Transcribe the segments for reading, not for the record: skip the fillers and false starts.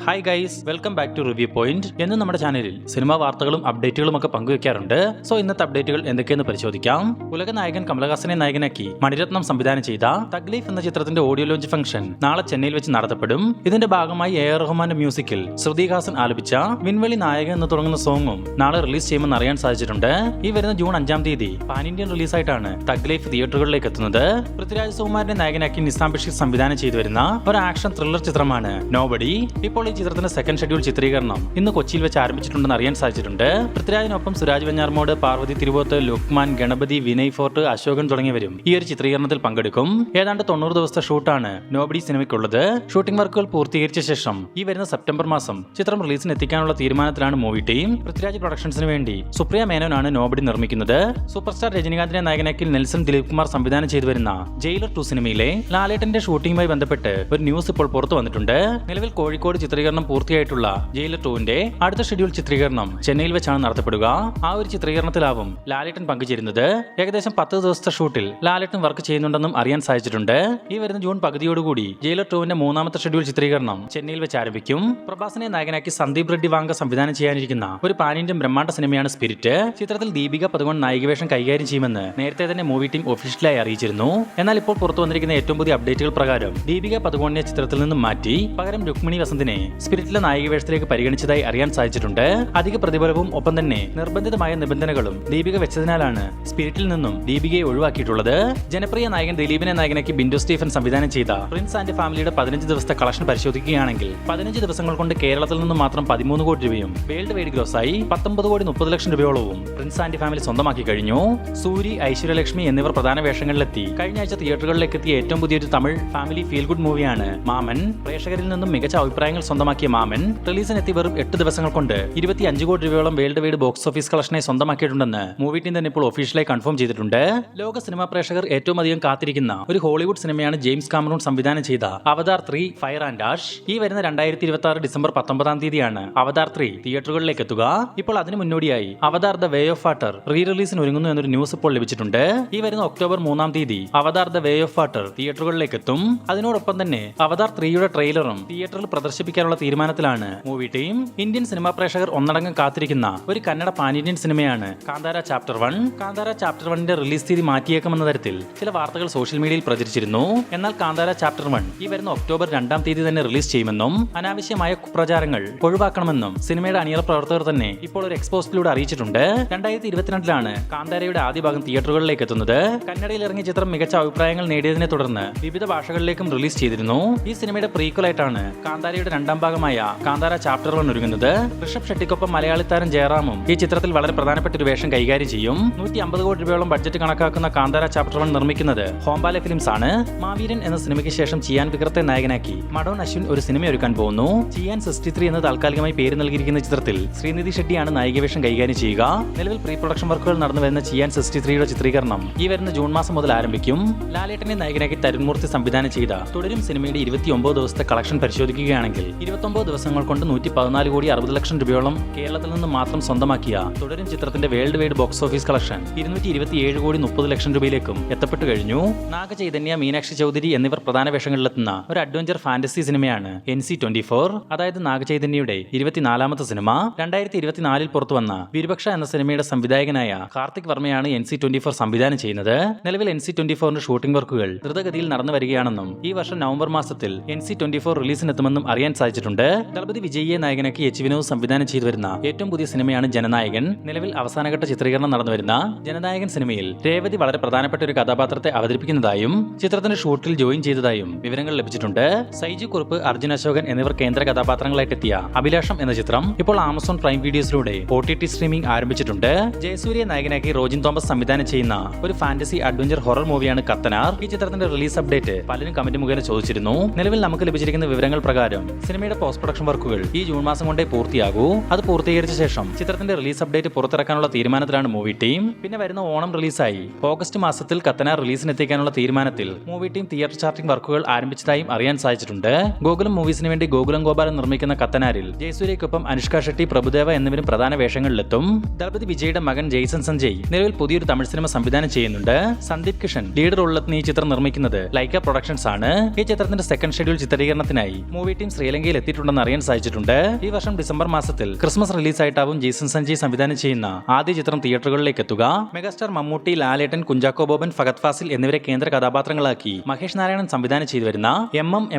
Hi guys, welcome back to review point. എന്നും നമ്മുടെ ചാനലിൽ സിനിമാ വാർത്തകളും അപ്ഡേറ്റുകളും ഒക്കെ പങ്കുവെക്കാറുണ്ട്. സോ ഇന്നത്തെ അപ്ഡേറ്റുകൾ എന്തൊക്കെയെന്ന് പരിശോധിക്കാം. ഉലക നായകൻ കമലഹാസനെ നായകനാക്കി മണിരത്നം സംവിധാനം ചെയ്ത തഗ് ലൈഫ് എന്ന ചിത്രത്തിന്റെ ഓഡിയോ ലോഞ്ച് ഫംഗ്ഷൻ നാളെ ചെന്നൈയിൽ വെച്ച് നടത്തപ്പെടും. ഇതിന്റെ ഭാഗമായി എ ആർ റഹ്മാന്റെ മ്യൂസിക്കിൽ ശ്രുതിഹാസൻ ആലപിച്ച വിൻവെളി നായകൻ എന്ന് തുടങ്ങുന്ന സോങ്ങും നാളെ റിലീസ് ചെയ്യുമെന്ന് അറിയാൻ സാധിച്ചിട്ടുണ്ട്. ഈ വരുന്ന ജൂൺ 5-ാം തീയതി പാൻ ഇന്ത്യൻ റിലീസായിട്ടാണ് തഗ് ലൈഫ് തിയേറ്ററുകളിലേക്ക് എത്തുന്നത്. പൃഥ്വിരാജ് സുകുമാരനെ നായകനാക്കി നിസാം ബഷീർ സംവിധാനം ചെയ്തു വരുന്ന ഒരു ആക്ഷൻ ത്രില്ലർ ചിത്രമാണ് നോബഡി. ഇപ്പോൾ ഈ ചിത്രത്തിന്റെ സെക്കൻഡ് ഷെഡ്യൂൾ ചിത്രീകരണം ഇന്ന് കൊച്ചിയിൽ വെച്ച് ആരംഭിച്ചിട്ടുണ്ടെന്ന് അറിയാൻ സാധിച്ചിട്ടുണ്ട്. പൃഥ്വിരാജിനൊപ്പം സുരാജ് വെഞ്ഞാറമൂട്, പാർവതി തിരുവോത്ത്, ലുക്മാൻ, ഗണപതി, വിനയ് ഫോർട്ട്, അശോകൻ തുടങ്ങിയവരും ഈ ഒരു ചിത്രീകരണത്തിൽ പങ്കെടുക്കും. ഏതാണ്ട് 90 ദിവസത്തെ ഷൂട്ടാണ് നോബഡി സിനിമയ്ക്കുള്ളത്. ഷൂട്ടിംഗ് വർക്കുകൾ പൂർത്തീകരിച്ച ശേഷം ഈ വരുന്ന സെപ്റ്റംബർ മാസം ചിത്രം റിലീസിന് എത്തിക്കാനുള്ള തീരുമാനത്തിലാണ് മൂവി ടീം. പൃഥ്വിരാജ് പ്രൊഡക്ഷൻസിന് വേണ്ടി സുപ്രിയ മേനോനാണ് നോബഡി നിർമ്മിക്കുന്നത്. സൂപ്പർ സ്റ്റാർ രജനികാന്തിനെ നായകനാക്കി നെൽസൺ ദിലീപ് കുമാർ സംവിധാനം ചെയ്തു വരുന്ന ജയിലർ 2 സിനിമയിലെ ലാലേട്ടന്റെ ഷൂട്ടിംഗുമായി ബന്ധപ്പെട്ട് ഒരു ന്യൂസ് ഇപ്പോൾ പുറത്തു വന്നിട്ടുണ്ട്. നിലവിൽ കോഴിക്കോട് ചിത്രീകരണം പൂർത്തിയായിട്ടുള്ള ജയിലർ 2ന്റെ അടുത്ത ഷെഡ്യൂൾ ചിത്രീകരണം ചെന്നൈയിൽ വെച്ചാണ് നടത്തപ്പെടുക. ആ ഒരു ചിത്രീകരണത്തിലാവും ലാലേട്ടൻ പങ്കുചേരുന്നത്. ഏകദേശം 10 ദിവസത്തെ ഷൂട്ടിൽ ലാലേട്ടൻ വർക്ക് ചെയ്യുന്നുണ്ടെന്നും അറിയാൻ സാധിച്ചിട്ടുണ്ട്. ഈ വരുന്ന ജൂൺ പകുതിയോടുകൂടി ജയിലർ 2ന്റെ 3-ാമത്തെ ഷെഡ്യൂൾ ചിത്രീകരണം ചെന്നൈയിൽ വെച്ച് ആരംഭിക്കും. പ്രഭാസിനെ നായകനാക്കി സന്ദീപ് റെഡ്ഡി വാങ്ക സംവിധാനം ചെയ്യാനിരിക്കുന്ന ഒരു പാൻ ഇന്ത്യൻ ബ്രഹ്മാണ്ഡ സിനിമയാണ് സ്പിരിറ്റ്. ചിത്രത്തിൽ ദീപിക പദുകോൺ നായികവേഷം കൈകാര്യം ചെയ്യുമെന്ന് നേരത്തെ തന്നെ മൂവി ടീം ഒഫീഷ്യലായി അറിയിച്ചിരുന്നു. എന്നാൽ ഇപ്പോൾ പുറത്തു വന്നിരിക്കുന്ന ഏറ്റവും പുതിയ അപ്ഡേറ്റുകൾ പ്രകാരം ദീപിക പദുകോണിനെ ചിത്രത്തിൽ നിന്നും മാറ്റി പകരം രുക്മിണി വസന്തിനെ സ്പിരിറ്റിലെ നായിക വേഷത്തിലേക്ക് പരിഗണിച്ചതായി അറിയാൻ സാധിച്ചിട്ടുണ്ട്. അധിക പ്രതിഫലവും ഒപ്പം തന്നെ നിർബന്ധിതമായ നിബന്ധനകളും ദീപിക വെച്ചതിനാലാണ് സ്പിരിറ്റിൽ നിന്നും ദീപികയെ ഒഴിവാക്കിയിട്ടുള്ളത്. ജനപ്രിയ നായകൻ ദിലീപിനെ നായകനാക്കി ബിൻഡു സ്റ്റീഫൻ സംവിധാനം ചെയ്ത പ്രിൻസ് ആൻഡ് ഫാമിലിയുടെ 15 ദിവസത്തെ കളക്ഷൻ പരിശോധിക്കുകയാണെങ്കിൽ 15 ദിവസങ്ങൾ കൊണ്ട് കേരളത്തിൽ നിന്നും മാത്രം 13 കോടി രൂപയും വേൾഡ് വൈഡ് ഗ്രോസായി 19,30,00,000 രൂപയോളവും പ്രിൻസ് ആൻഡ് ഫാമിലി സ്വന്തമാക്കി കഴിഞ്ഞു. സൂരി, ഐശ്വര്യലക്ഷ്മി എന്നിവർ പ്രധാന വേഷങ്ങളിലെത്തി. കഴിഞ്ഞ ആഴ്ച തിയേറ്ററുകളിലേക്ക് എത്തിയ ഏറ്റവും പുതിയൊരു തമിഴ് ഫാമിലി ഫീൽ ഗുഡ് മൂവിയാണ് മാമൻ. പ്രേക്ഷകരിൽ നിന്നും മികച്ച അഭിപ്രായങ്ങൾ സ്വന്തമാക്കിയ മാമൻ റിലീസിനെത്തി വെറും 8 ദിവസങ്ങൾ കൊണ്ട് 25 കോടി രൂപയോളം വേൾഡ് വൈഡ് ബോക്സ് ഓഫീസ് കളക്ഷനെ സ്വന്തമാക്കിയിട്ടുണ്ടെന്ന് മൂവി ടീം തന്നെ ഇപ്പോൾ ഒഫീഷ്യലായി കൺഫേം ചെയ്തിട്ടുണ്ട്. ലോക സിനിമാ പ്രേക്ഷകർ ഏറ്റവും അധികം കാത്തിരിക്കുന്ന ഒരു ഹോളിവുഡ് സിനിമയാണ് ജെയിംസ് കാമറൂൺ സംവിധാനം ചെയ്ത അവതാർ 3 ഫയർ ആൻഡ് ആഷ്. ഈ വരുന്ന 2026 ഡിസംബർ 19-ാം തീയതിയാണ് അവതാർ 3 തിയേറ്ററുകളിലേക്ക് എത്തുക. ഇപ്പോൾ അതിന് മുന്നോടിയായി അവതാർ the Way of water re റിലീസിന് ഒരുങ്ങുന്നു എന്നൊരു ന്യൂസ് ഇപ്പോൾ ലഭിച്ചിട്ടുണ്ട്. ഈ വരുന്ന ഒക്ടോബർ 3-ാം തീയതി Avatar the Way of Water തിയേറ്ററുകളിലേക്ക് എത്തും. അതിനോടൊപ്പം തന്നെ അവതാർ 3യുടെ ട്രെയിലറും തിയേറ്ററിൽ പ്രദർശിപ്പിക്കാനുള്ള തീരുമാനത്തിലാണ് മൂവി ടീം. ഇന്ത്യൻ സിനിമാ പ്രേക്ഷകർ ഒന്നടങ്കം കാത്തിരിക്കുന്ന ഒരു കന്നഡ പാൻ ഇന്ത്യൻ സിനിമയാണ് കാന്താര ചാപ്റ്റർ 1. കാന്താര ചാപ്റ്റർ 1ന്റെ റിലീസ് തീയതി മാറ്റിയേക്കുമെന്ന തരത്തിൽ ചില വാർത്തകൾ സോഷ്യൽ മീഡിയയിൽ പ്രചരിച്ചിരുന്നു. എന്നാൽ കാന്താര ചാപ്റ്റർ 1 ഈ വരുന്ന ഒക്ടോബർ 2-ാം തീയതി തന്നെ റിലീസ് ചെയ്യുമെന്നും അനാവശ്യമായ കുപ്രചാരങ്ങൾ ഒഴിവാക്കണമെന്നും സിനിമയുടെ അണിയറ പ്രവർത്തകർ തന്നെ ഇപ്പോൾ ഒരു എക്സ്പോസ്റ്റിലൂടെ അറിയിച്ചിട്ടുണ്ട്. 2022-ലാണ് കാന്താരയുടെ ആദ്യ ഭാഗം തിയേറ്ററുകളിലേക്ക് എത്തുന്നത്. കന്നഡയിൽ ഇറങ്ങിയ ചിത്രം മികച്ച അഭിപ്രായങ്ങൾ നേടിയതിനെ തുടർന്ന് വിവിധ ഭാഷകളിലേക്കും റിലീസ് ചെയ്തിരുന്നു. ഈ സിനിമയുടെ പ്രീക്വലായിട്ടാണ് കാന്താരയുടെ 2-ാം ഭാഗമായ കാന്താര ചാപ്റ്റർ 1 ഒരുങ്ങുന്നത്. ഋഷഭ് ഷെട്ടിക്കൊപ്പം മലയാളി താരം ജയറാമും ഈ ചിത്രത്തിൽ വളരെ പ്രധാനപ്പെട്ട ഒരു വേഷം കൈകാര്യം ചെയ്യും. 150 കോടി രൂപയോളം ബഡ്ജറ്റ് കണക്കാക്കുന്ന കാന്താര ചാപ്റ്റർ 1 നിർമ്മിക്കുന്നത് ഹോംബാലെ ഫിലിംസ് ആണ്. മാവീരൻ എന്ന സിനിമയ്ക്ക് ശേഷം ചിയാൻ വിക്രത്തെ നായകനാക്കി മഡോൺ അശ്വിൻ ഒരു സിനിമ ഒരുക്കാൻ പോകുന്നു. ചിയാൻ 63 എന്ന് താൽക്കാലികമായി പേര് നൽകിയിരിക്കുന്ന ചിത്രത്തിൽ ശ്രീനിധി ഷെട്ടിയാണ് നായികവേഷം കൈകാര്യം ചെയ്യുക. നിലവിൽ പ്രീ പ്രൊഡക്ഷൻ വർക്കുകൾ നടന്നു വരുന്ന ചിയാൻ 63യുടെ ചിത്രീകരണം ഈ വരുന്ന ജൂൺ മാസം മുതൽ ആരംഭിക്കും. ലാലേട്ടനെ നായകനാക്കി തരുൺമൂർത്തി സംവിധാനം ചെയ്ത തുടരും സിനിമയുടെ 29 ദിവസത്തെ കളക്ഷൻ പരിശോധിക്കുകയാണെങ്കിൽ 29 ദിവസങ്ങൾ കൊണ്ട് 114,60,00,000 രൂപയോളം കേരളത്തിൽ നിന്ന് മാത്രം സ്വന്തമാക്കിയ തുടരും ചിത്രത്തിന്റെ world wide box office collection 227,30,00,000 രൂപയിലേക്കും എത്തപ്പെട്ടു കഴിഞ്ഞു. നാഗചൈതന്യ, മീനാക്ഷി ചൗധരി എന്നിവർ പ്രധാന വേഷങ്ങളിലെത്തുന്ന ഒരു അഡ്വഞ്ചർ ഫാന്റസി സിനിമയാണ് NC-24. അതായത് നാഗചൈതന്യയുടെ 24-ാമത്തെ സിനിമ. 2024-ൽ പുറത്തു വന്ന വിരുപക്ഷ എന്ന സിനിമയുടെ സംവിധായകനായ കാർത്തിക് വർമ്മയാണ് NC-24 സംവിധാനം ചെയ്യുന്നത്. നിലവിൽ NC-24ന്റെ ഷൂട്ടിംഗ് വർക്കുകൾ ദ്രുതഗതിയിൽ നടന്നു വരികയാണെന്നും ഈ വർഷം നവംബർ മാസത്തിൽ NC-24 റിലീസിനെത്തുമെന്നും അറിയാൻ സാധിച്ചിട്ടുണ്ട്. ദളപതി വിജയിയെ നായകനാക്കി എച്ച് വിനോദ് സംവിധാനം ചെയ്തു വരുന്ന ഏറ്റവും പുതിയ സിനിമയാണ് ജനനായകൻ. നിലവിൽ അവസാനഘട്ട ചിത്രീകരണം നടന്നു വരുന്ന ജനനായകൻ സിനിമയിൽ രേവതി വളരെ പ്രധാനപ്പെട്ട ഒരു കഥാപാത്രത്തെ അവതരിപ്പിക്കുന്നതായും ചിത്രത്തിന്റെ ഷൂട്ടിൽ ജോയിൻ ചെയ്തതായും വിവരങ്ങൾ ലഭിച്ചിട്ടുണ്ട്. സൈജു കുറുപ്പ്, അർജുൻ അശോകൻ എന്നിവർ കേന്ദ്ര കഥാപാത്രങ്ങളായിട്ടെത്തിയ അഭിലാഷം എന്ന ചിത്രം ഇപ്പോൾ ആമസോൺ പ്രൈം വീഡിയോസിലൂടെ OTT സ്ട്രീമിംഗ് ആരംഭിച്ചിട്ടുണ്ട്. ജയസൂര്യ നായകനാക്കി റോജിൻ തോമസ് സംവിധാനം ചെയ്യുന്ന ഒരു ഫാന്റസി അഡ്വഞ്ചർ ഹൊറർ മൂവിയാണ് കത്തനാർ. ഈ ചിത്രത്തിന്റെ റിലീസ് അപ്ഡേറ്റ് പലരും കമന്റ് മുഖേന ചോദിച്ചിരുന്നു. നിലവിൽ നമുക്ക് ലഭിച്ചിരിക്കുന്ന വിവരങ്ങൾ പ്രകാരം സിനിമയുടെ പോസ്റ്റ് പ്രൊഡക്ഷൻ വർക്കുകൾ ഈ ജൂൺ മാസം കൊണ്ടേ പൂർത്തിയാകൂ. അത് പൂർത്തീകരിച്ച ശേഷം ചിത്രത്തിന്റെ റിലീസ് അപ്ഡേറ്റ് പുറത്തിറക്കാനുള്ള തീരുമാനത്തിലാണ് മൂവി ടീം. പിന്നെ വരുന്ന ഓണം റിലീസായി ഓഗസ്റ്റ് മാസത്തിൽ കത്തനാർ റിലീസിനെത്തിക്കാനുള്ള തീരുമാനത്തിൽ മൂവി ടീം തിയേറ്റർ ചാർട്ടിംഗ് വർക്കുകൾ ആരംഭിച്ചതായും അറിയാൻ സാധിച്ചിട്ടുണ്ട്. ഗോകുലം മൂവീസിന് വേണ്ടി ഗോകുലം ഗോപാലൻ നിർമ്മിക്കുന്ന കത്തനാരിൽ ജയസൂര്യയ്ക്കൊപ്പം അനുഷ്ക ഷെട്ടി, പ്രഭുദേവ എന്നിവരും പ്രധാന വേഷങ്ങളിലെത്തും. ദളപതി വിജയുടെ മകൻ ജെയ്സൺ സഞ്ജയ് നിലവിൽ പുതിയൊരു തമിഴ് സിനിമ സംവിധാനം ചെയ്യുന്നുണ്ട്. സന്ദീപ് കിഷൻ ലീഡ് റോളിലെത്തുന്ന ഈ ചിത്രം നിർമ്മിക്കുന്നത് ലൈക്ക പ്രൊഡക്ഷൻസ് ആണ്. ഈ ചിത്രത്തിന്റെ സെക്കൻഡ് ഷെഡ്യൂൾ ചിത്രീകരണത്തിനായി മൂവി ടീം ശ്രീലങ്കയിൽ ഇന്ത്യയിൽ എത്തിയിട്ടുണ്ടെന്ന് അറിയാൻ സാധിച്ചിട്ടുണ്ട്. ഈ വർഷം ഡിസംബർ മാസത്തിൽ ക്രിസ്മസ് റിലീസായിട്ടാവും ജെയ്സൺ സഞ്ജയ് സംവിധാനം ചെയ്യുന്ന ആദ്യ ചിത്രം തിയേറ്ററുകളിലേക്ക് എത്തുക. മെഗാസ്റ്റാർ മമ്മൂട്ടി, ലാലേട്ടൻ, കുഞ്ചാക്കോ ബോബൻ, ഫഹദ് ഫാസിൽ എന്നിവരെ കേന്ദ്ര കഥാപാത്രങ്ങളാക്കി മഹേഷ് നാരായണൻ സംവിധാനം ചെയ്തു വരുന്ന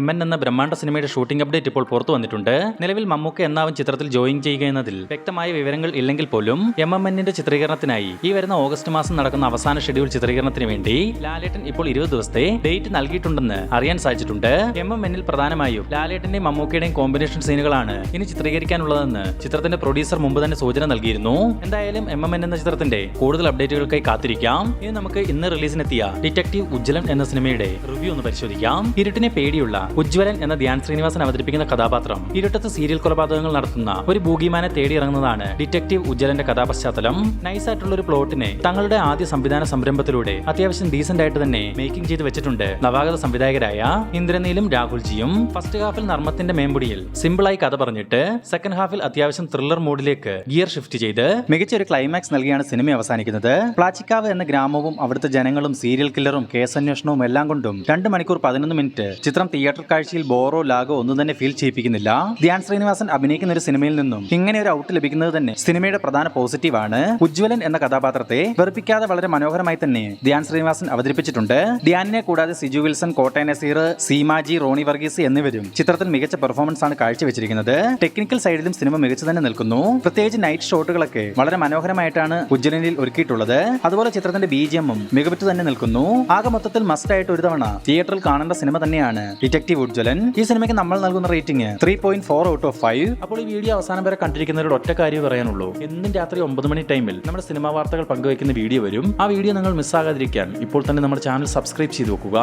MN എന്ന ബ്രഹ്മാണ്ഡ സിനിമയുടെ ഷൂട്ടിംഗ് അപ്ഡേറ്റ് ഇപ്പോൾ പുറത്തു വന്നിട്ടുണ്ട്. നിലവിൽ മമ്മൂക്ക എന്നാവും ചിത്രത്തിൽ ജോയിൻ ചെയ്യുക എന്നതിൽ വ്യക്തമായ വിവരങ്ങൾ ഇല്ലെങ്കിൽ പോലും MMNന്റെ ചിത്രീകരണത്തിനായി ഈ വരുന്ന ഓഗസ്റ്റ് മാസം നടക്കുന്ന അവസാന ഷെഡ്യൂൾ ചിത്രീകരണത്തിന് വേണ്ടി ലാലേട്ടൻ ഇപ്പോൾ 20 ദിവസത്തെ ഡേറ്റ് നൽകിയിട്ടുണ്ടെന്ന് അറിയാൻ സാധിച്ചിട്ടുണ്ട്. MMNൽ പ്രധാനമായും ലാലേട്ടന്റെയും മമ്മൂക്കയുടെയും കോമ്പിനേഷൻ സീനുകളാണ് ഇനി ചിത്രീകരിക്കാനുള്ളതെന്ന് ചിത്രത്തിന്റെ പ്രൊഡ്യൂസർ മുമ്പ് തന്നെ സൂചന നൽകിയിരുന്നു. എന്തായാലും MMN എന്ന ചിത്രത്തിന്റെ കൂടുതൽ അപ്ഡേറ്റുകൾക്കായി കാത്തിരിക്കാം. ഇനി നമുക്ക് ഇന്ന് റിലീസിനെത്തിയ ഡിറ്റക്റ്റീവ് ഉജ്ജ്വലൻ എന്ന സിനിമയുടെ റിവ്യൂ ഒന്ന് പരിശോധിക്കാം. ഇരുട്ടിനെ പേടിയുള്ള ഉജ്ജ്വലൻ എന്ന ധ്യാൻ ശ്രീനിവാസൻ അവതരിപ്പിക്കുന്ന കഥാപാത്രം ഇരുട്ടത്ത് സീരിയൽ കൊലപാതകങ്ങൾ നടത്തുന്ന ഒരു ബൂഗിമാനെ തേടിയിറങ്ങുന്നതാണ് ഡിറ്റക്റ്റീവ് ഉജ്ജ്വലന്റെ കഥാപശ്ചാത്തലം. നൈസായിട്ടുള്ള ഒരു പ്ലോട്ടിനെ തങ്ങളുടെ ആദ്യ സംവിധാന സംരംഭത്തിലൂടെ അത്യാവശ്യം ഡീസന്റ് ആയിട്ട് തന്നെ മേക്കിംഗ് ചെയ്ത് വെച്ചിട്ടുണ്ട് നവാഗത സംവിധായകരായ ഇന്ദ്രനീലും രാഹുൽജിയും. ഫസ്റ്റ് ഹാഫിൽ നർമ്മത്തിന്റെ മേമ്പൊടിയിൽ സിമ്പിളായി കഥ പറഞ്ഞിട്ട് സെക്കൻഡ് ഹാഫിൽ അത്യാവശ്യം ത്രില്ലർ മൂഡിലേക്ക് ഗിയർ ഷിഫ്റ്റ് ചെയ്ത് മികച്ച ഒരു ക്ലൈമാക്സ് നൽകിയാണ് സിനിമ അവസാനിക്കുന്നത്. പ്ലാച്ചിക്കാവ് എന്ന ഗ്രാമവും അവിടുത്തെ ജനങ്ങളും സീരിയൽ കില്ലറും കേസന്വേഷണവും എല്ലാം കൊണ്ടും 2 മണിക്കൂർ 11 മിനിറ്റ് ചിത്രം തിയേറ്റർ കാഴ്ചയിൽ ബോറോ ലാഗോ ഒന്നും തന്നെ ഫീൽ ചെയ്യിപ്പിക്കുന്നില്ല. ധ്യാൻ ശ്രീനിവാസൻ അഭിനയിക്കുന്ന ഒരു സിനിമയിൽ നിന്നും ഇങ്ങനെ ഒരു ഔട്ട് ലഭിക്കുന്നത് തന്നെ സിനിമയുടെ പ്രധാന പോസിറ്റീവ് ആണ്. ഉജ്ജ്വലൻ എന്ന കഥാപാത്രത്തെ വെറുപ്പിക്കാതെ വളരെ മനോഹരമായി തന്നെ ധ്യാൻ ശ്രീനിവാസൻ അവതരിപ്പിച്ചിട്ടുണ്ട്. ധ്യാനിനെ കൂടാതെ സിജു വിൽസൺ, കോട്ടയം നസീർ, സീമാജി, റോണി വർഗീസ് എന്നിവരും ചിത്രത്തിൽ മികച്ച പെർഫോമൻസ് ആണ് കാഴ്ചവെച്ചിരിക്കുന്നത്. ടെക്നിക്കൽ സൈഡിലും സിനിമ മികച്ചു തന്നെ നിൽക്കുന്നു. പ്രത്യേകിച്ച് നൈറ്റ് ഷോട്ടുകളൊക്കെ വളരെ മനോഹരമായിട്ടാണ് ഉജ്ജ്വലനിൽ ഒരുക്കിയിട്ടുള്ളത്. അതുപോലെ ചിത്രത്തിന്റെ BGMഉം മികവുറ്റു തന്നെ നിൽക്കുന്നു. ആകെ മൊത്തത്തിൽ മസ്റ്റ് ആയിട്ട് ഒരു തവണ തിയേറ്ററിൽ കാണേണ്ട സിനിമ തന്നെയാണ് ഡിറ്റക്റ്റീവ് ഉജ്ജ്വലൻ. ഈ സിനിമയ്ക്ക് നമ്മൾ നൽകുന്ന റേറ്റിംഗ് 3.4 ഔട്ട് ഓഫ് 5. അപ്പോൾ ഈ വീഡിയോ അവസാനം വരെ കണ്ടിരിക്കുന്നവരോട് ഒറ്റ കാര്യം പറയാനുള്ളൂ. എന്നും രാത്രി 9 മണി ടൈമിൽ നമ്മുടെ സിനിമാ വാർത്തകൾ പങ്കുവയ്ക്കുന്ന വീഡിയോ വരും. ആ വീഡിയോ നിങ്ങൾ മിസ്സാകാതിരിക്കാൻ ഇപ്പോൾ തന്നെ നമ്മുടെ ചാനൽ സബ്സ്ക്രൈബ് ചെയ്ത് നോക്കുക.